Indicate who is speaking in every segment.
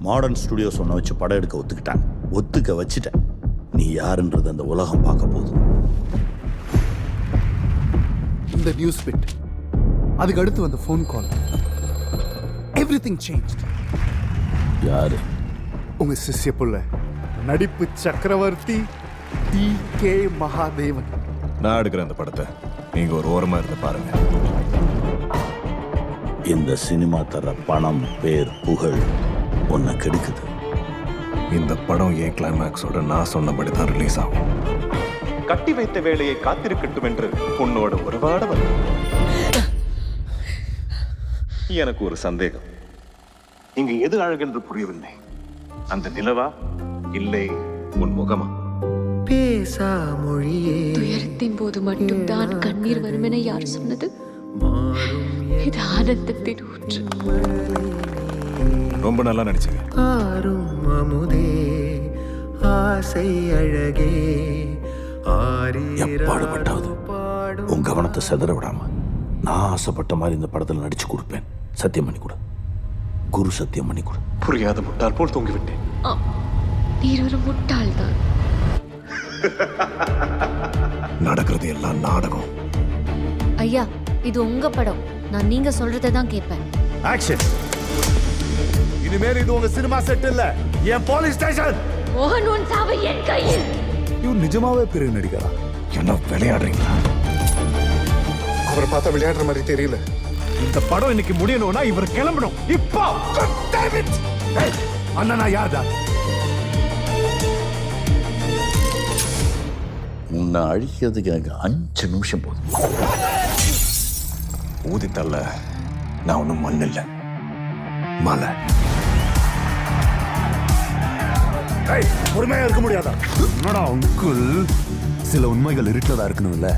Speaker 1: Modern studios ஒன்று வச்சு படம் எடுக்க ஒத்துக்கிட்டாங்க. ஒத்துக்க வச்சுட்டேன். நீ யாருன்றது அந்த உலகம் பார்க்க போகுது.
Speaker 2: இந்த நியூஸ் பிட், அதுக்கு அடுத்து வந்த ஃபோன் கால், எவ்ரிதிங் சேஞ்ச்ட்.
Speaker 1: யாரு?
Speaker 2: உங்க சிஷ்ய புள்ள, நடிப்பு சக்கரவர்த்தி டி.கே. மகாதேவன்.
Speaker 3: நான் எடுக்கிறேன் அந்த படத்தை, நீங்க ஒரு ஓரமா இருந்து பாருங்க.
Speaker 1: இந்த சினிமா தர பணம், பேர், புகழ் உன்னை கெடுக்குது.
Speaker 3: இந்த படம் என் கிளைமேக்ஸோட நான் சொன்னபடி தான் ரிலீஸ் ஆகும்.
Speaker 4: கட்டி வைத்த வேலையை காத்திருக்கட்டும் என்று உன்னோட உறவாட வந்து எனக்கு ஒரு சந்தேகம். இங்கு எது அழகென்று புரியவில்லை. அந்த நிலவா இல்லை உன் முகமா?
Speaker 5: பேசா மொழியே
Speaker 6: துயரத்தின் போது மட்டும்தான் கண்ணீர் வரும் என யார் சொன்னது? இது ஆனந்தத்தின் ஊற்று.
Speaker 3: ரொம்ப நல்லா நடிச்சீங்க.
Speaker 5: ஆரும் அமுதே ஆசை அழகே
Speaker 1: எப்பாடுபட்டாவது உன் கவனத்தை செதற விடாம நான் ஆசைப்பட்ட மாதிரி இந்த படத்தில் நடிச்சு கொடுப்பேன். சத்தியம் பண்ணி கொடு. குரு சத்தியம் பண்ணி கொடு.
Speaker 4: புரியாத முட்டாள் போல் தூங்கிவிட்டேன்.
Speaker 6: நீர் ஒரு முட்டாள் தான்.
Speaker 3: நடக்கிறது எல்லாம் நாடகம்.
Speaker 7: ஐயா, இது உங்க படம். நான் நீங்க சொல்றதை தான் கேட்பேன்.
Speaker 1: ஆக்ஷன். இனிமேல் இது உங்க சினிமா செட் இல்ல, என் போலீஸ் ஸ்டேஷன்.
Speaker 6: மோகன் உன் சாவு என் கையில்.
Speaker 1: இவன் நிஜமாவே பெரிய நடிகரா?
Speaker 3: என்ன விளையாடுறீங்களா?
Speaker 2: அவரை பார்த்தா விளையாடுற மாதிரி தெரியல.
Speaker 3: இந்த படம் இன்னைக்கு முடியணும்னா இவர் கிளம்பணும் இப்போ.
Speaker 1: அண்ணா யாருடா? உன்னை அழிக்கிறதுக்கு எனக்கு 5 நிமிஷம் போதும்.
Speaker 3: ஊதித்தல்ல நான் ஒன்றும் மண் இல்லை, மலை.
Speaker 1: பொறுமையா இருக்க முடியாதா?
Speaker 2: என்னடா அங்குள், சில உண்மைகள் இருட்டில் தான் இருக்கணும்ல.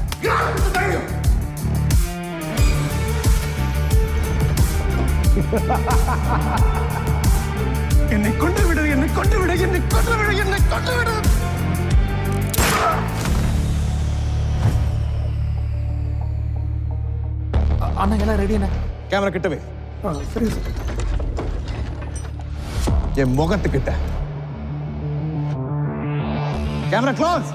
Speaker 3: என்னை கொண்டு விடு, என்னை கொண்டு விடு, என்னை கொண்டு விடு, என்னை கொண்டு விடு.
Speaker 2: அண்ணா எல்லாம் ரெடி அண்ணா.
Speaker 3: கேமரா கிட்டவே.
Speaker 2: சரி சார்.
Speaker 3: என் முகத்துக்கிட்ட கேமரா க்ளோஸ்.